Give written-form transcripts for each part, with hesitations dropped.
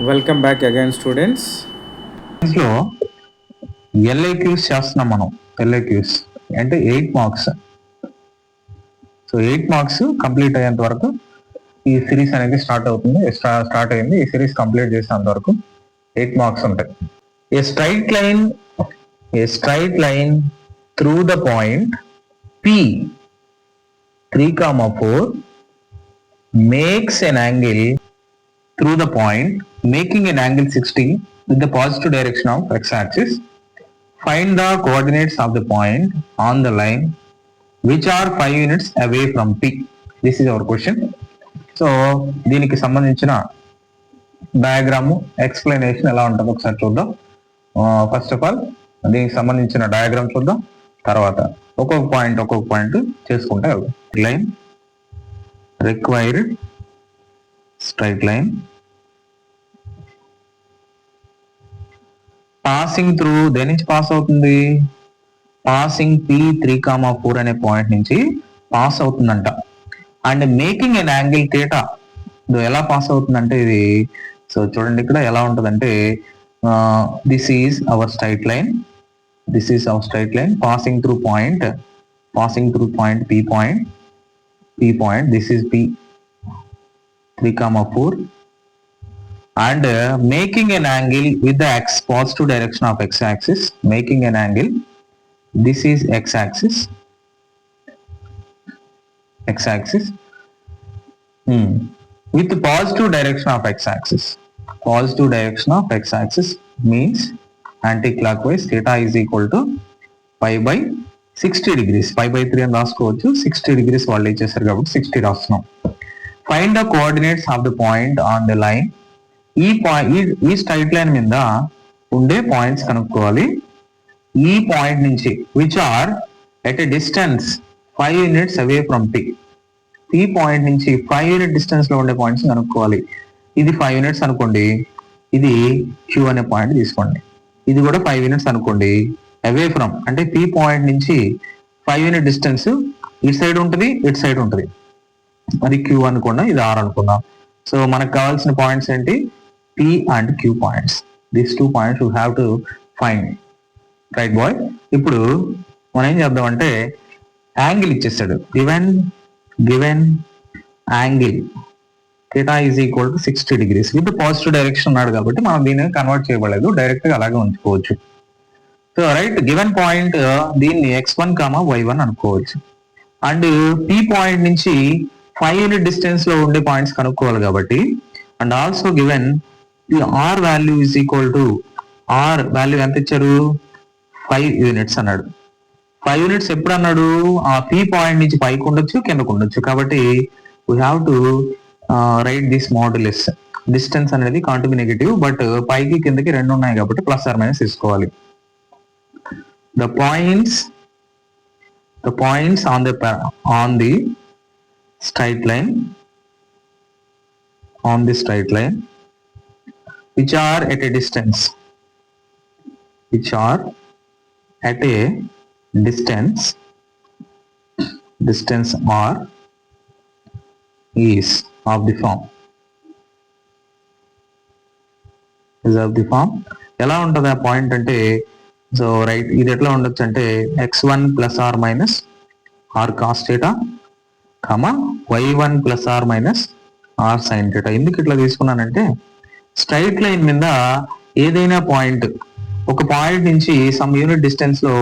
Welcome back again students. లో LAQs చేస్తున్నాం మనం. ఎల్ఏక్యూస్ అంటే 8 మార్క్స్. సో 8 మార్క్స్ కంప్లీట్ అయ్యేంత వరకు ఈ సిరీస్ అనేది స్టార్ట్ అవుతుంది. స్టార్ట్ అయింది. ఈ సిరీస్ కంప్లీట్ చేసేంత వరకు 8 మార్క్స్ ఉంటాయి. A straight line through the point P 3,4 makes an angle through the point making an angle 60 with the positive direction of x-axis. Find the coordinates of the point on the line which are 5 units away from P. This is our question. So దీనికి సంబంధించిన diagram explanation ఎలా ఉంటుందో ఒకసారి చూద్దాం. First of all దీనికి సంబంధించిన diagram చూద్దాం. తర్వాత ఒక్కొక్క పాయింట్ చేసుకుంటే line required straight line passing through దేని నుంచి పాస్ అవుతుంది? పాసింగ్ P3,4 అనే పాయింట్ నుంచి పాస్ అవుతుందంట. And making N angle theta ఎలా పాస్ అవుతుందంటే ఇది సో చూడండి ఇక్కడ ఎలా ఉంటుందంటే this is hour straight line passing through point P point this is P 3,4 and making an angle with the positive direction of x-axis. Making an angle, this is x-axis with the positive direction of x-axis. Positive direction of x-axis means anti-clockwise. Theta is equal to pi by 60 degrees. Pi by 3 అని రాసుకోవచ్చు. 60 degrees వాళ్ళు ఇచ్చేసారు కాబట్టి 60 రాస్తున్నాం. Find the coordinates of the point on the line. ఈ straight line మీద ఉండే points కనుక్కోవాలి. ఈ పాయింట్ నుంచి which are at a distance 5 units away from P point నుంచి 5 unit డిస్టెన్స్ లో ఉండే పాయింట్స్ కనుక్కోవాలి. ఇది 5 units అనుకోండి, ఇది Q అనే పాయింట్ తీసుకోండి. ఇది కూడా 5 units అనుకోండి. అవే ఫ్రమ్ అంటే P పాయింట్ నుంచి 5 unit డిస్టెన్స్ ఇటు సైడ్ ఉంటుంది, ఇటు సైడ్ ఉంటుంది. అది Q అనుకున్నా, ఇది R అనుకుందాం. సో మనకు కావాల్సిన పాయింట్స్ ఏంటి? P and Q points. These 2 points you have to find. Right boy. ఇప్పుడు మనం ఏం చేద్దాం అంటే యాంగిల్ ఇచ్చేస్తాడు. Given angle theta is equal to 60 degrees with positive direction ఉన్నాడు కాబట్టి మనం దీన్ని కన్వర్ట్ చేయబడలేదు, డైరెక్ట్ గా అలాగే ఉంచుకోవచ్చు. సో రైట్ గివెన్ పాయింట్ దీన్ని x1, y1 అనుకోవచ్చు. అండ్ P పాయింట్ నుంచి 5 unit డిస్టెన్స్ లో ఉండే పాయింట్స్ కనుక్కోవాలి కాబట్టి and also given R value is equal to R value ఎంత ఇచ్చారు? 5 units అన్నాడు. 5 units ఎప్పుడు అన్నాడు? ఆ P పాయింట్ నుంచి పైకి ఉండొచ్చు, కిందకు ఉండొచ్చు. కాబట్టి we have to right this modulus. Distance అనేది కాంటివి నెగటివ్, బట్ పైకి కిందకి రెండు ఉన్నాయి కాబట్టి ప్లస్ ఆర్ మైనస్ తీసుకోవాలి. The points on the straight line which are at a distance R is of the form ఎలా ఉంటుంది ఆ పాయింట్ అంటే సో రైట్ ఇది ఎట్లా ఉండొచ్చు అంటే x1 plus r minus r cos theta y1 plus r minus r sine theta. ఎందుకు ఇట్లా తీసుకున్నానంటే స్ట్రైట్ లైన్ మీద ఏదైనా పాయింట్ ఒక పాయింట్ నుంచి సమ్ యూనిట్ డిస్టెన్స్ లో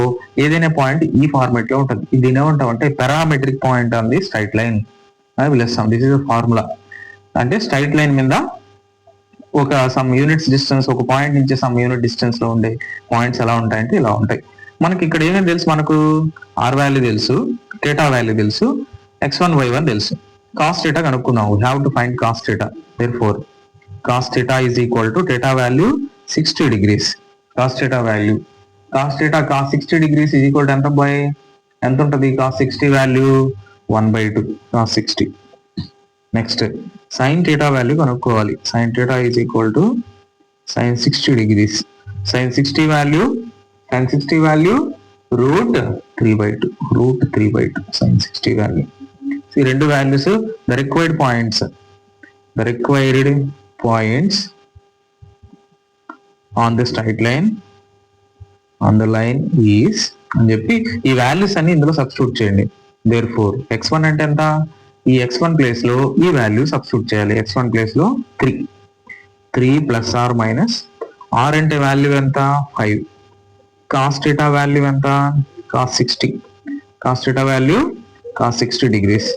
ఏదైనా పాయింట్ ఈ ఫార్మేట్ లో ఉంటుంది. ఇది ఏమంటాం అంటే parametric point on the straight line పిలుస్తాం. This is formula. అంటే స్ట్రైట్ లైన్ మీద ఒక సమ్ యూనిట్స్ డిస్టెన్స్, ఒక పాయింట్ నుంచి సమ్ యూనిట్ డిస్టెన్స్ లో ఉండే పాయింట్స్ ఎలా ఉంటాయంటే ఇలా ఉంటాయి. మనకి ఇక్కడ ఏమేమి తెలుసు? మనకు ఆర్ వాల్యూ తెలుసు, థీటా వాల్యూ తెలుసు, x1 y1 తెలుసు. కాస్ థీటా కనుక్కుందాం. We have to find cos theta. Therefore cos theta is equal to theta value 60 degrees. Cos theta 60 degrees is equal to ఎంత ఉంటుంది? Cos 60 value 1/2 cos 60. Next sine theta value కనుక్కోవాలి. Sine theta is equal to sine 60 degrees. Sine 60 value root 3/2 sine 60 value. ఈ రెండు values the required points on the straight line on the line is అని చెప్పి ఈ values అన్ని ఇందులో substitute చేయండి. There four x1 అంటే ఎంత, ఈ x1 ప్లేస్ లో ఈ వాల్యూ సబ్స్టిట్యూట్ చేయాలి. x1 ప్లేస్ లో 3 ప్లస్ ఆర్ మైనస్ ఆర్ అంటే వాల్యూ ఎంత 5, కాస్ థీటా వాల్యూ ఎంత cos 60, cos theta value cos 60 degrees,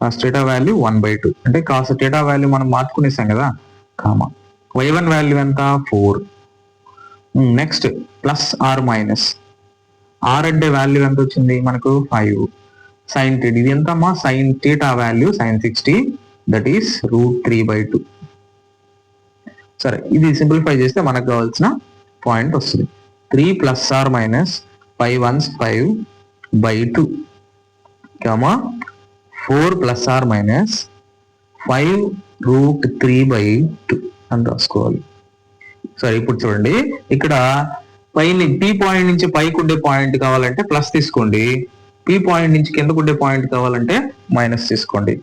cos theta value 1/2 అంటే కాస్ థీటా వాల్యూ మనం మార్చుకునేసాం కదా కామా. y1 వాల్యూ ఎంత 4. Next plus r minus r అంటే వాల్యూ ఎంత వచ్చింది మనకు 5, సైన్ థీటా ఇది ఎంత అమ్మా sine theta value sine 60 that is √3/2. సరే ఇది సింప్లిఫై చేస్తే మనకు కావాల్సిన పాయింట్ వస్తుంది. 3 plus r minus 5 1s 5/2 comma 4 plus r minus 5√3/2 అని రాసుకోవాలి. సరే ఇప్పుడు చూడండి ఇక్కడ పైన పి పాయింట్ నుంచి పైకి ఉండే పాయింట్ కావాలంటే ప్లస్ తీసుకోండి, పి పాయింట్ నుంచి కిందకు ఉండే పాయింట్ కావాలంటే మైనస్ తీసుకోండి.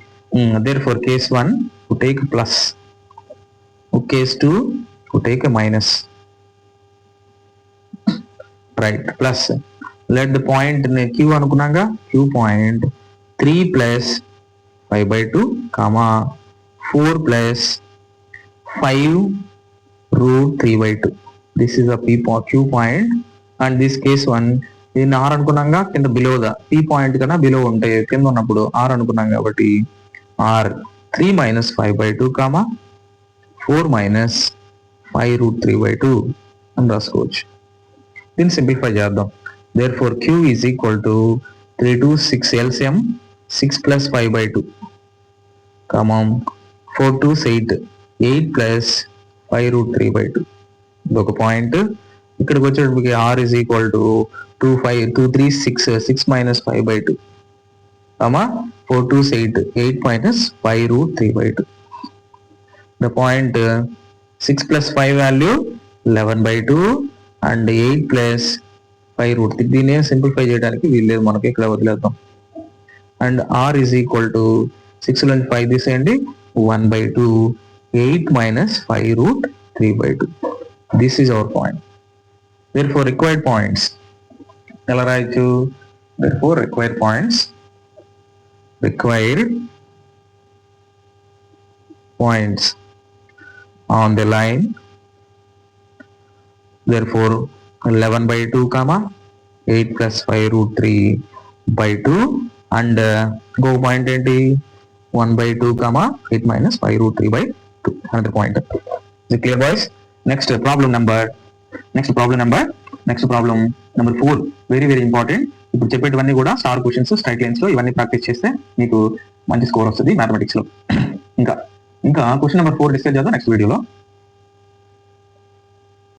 Therefore case 1 to take plus, case 2 to take minus. Right plus let the point Q అనుకున్నాగా, Q point 3 plus 5/2 comma 4 plus 5√3/2. This is a Q point and this case 1 దీన్ని R అనుకున్నాగా, కింద below the P point కన్నా below ఉంటాయి కింద ఉన్నప్పుడు are అనుకున్నాం కాబట్టి ఆర్ 3 మైనస్ 5/2 కామా 4 మైనస్ 5√3/2 అని రాసుకోవచ్చు. దీన్ని సింప్లిఫై చేద్దాం. Therefore q is equal to 3 to 6 LCM 6 plus 5/2 comma 4 to 8 plus 5√3/2 ఇదొక పాయింట్. ఇక్కడికి వచ్చేటప్పటికి r is equal to 2 3 6 minus 5/2 comma 4 to 8 minus 5√3/2. The point 6 plus 5 value 11/2 and 8 plus 5√3. దీన్ని simplify చేయడానికి వీల్లేదు మనకి, ఇక్కడ వదిలేద్దాం. And r is equal to 6 నుంచి 5 తీసేయండి 1/2 8 minus 5√3/2. This is our point. Therefore required points ఎలా రాయొచ్చు, therefore required points on the line, therefore 11/2 comma 8 plus 5√3/2 and go point ఏంటి 1/2 comma 8 minus 5√3/2 another point. Is it clear boys? Next problem number 4 very important. ఇప్పుడు చెప్పేటివన్నీ కూడా star questions straight lines లో ఇవన్నీ practice చేస్తే మీకు మంచి score వస్తుంది mathematics లో. ఇంకా క్వశ్చన్ నెంబర్ 4 డిస్కస్ చేద్దాం నెక్స్ట్ వీడియోలో.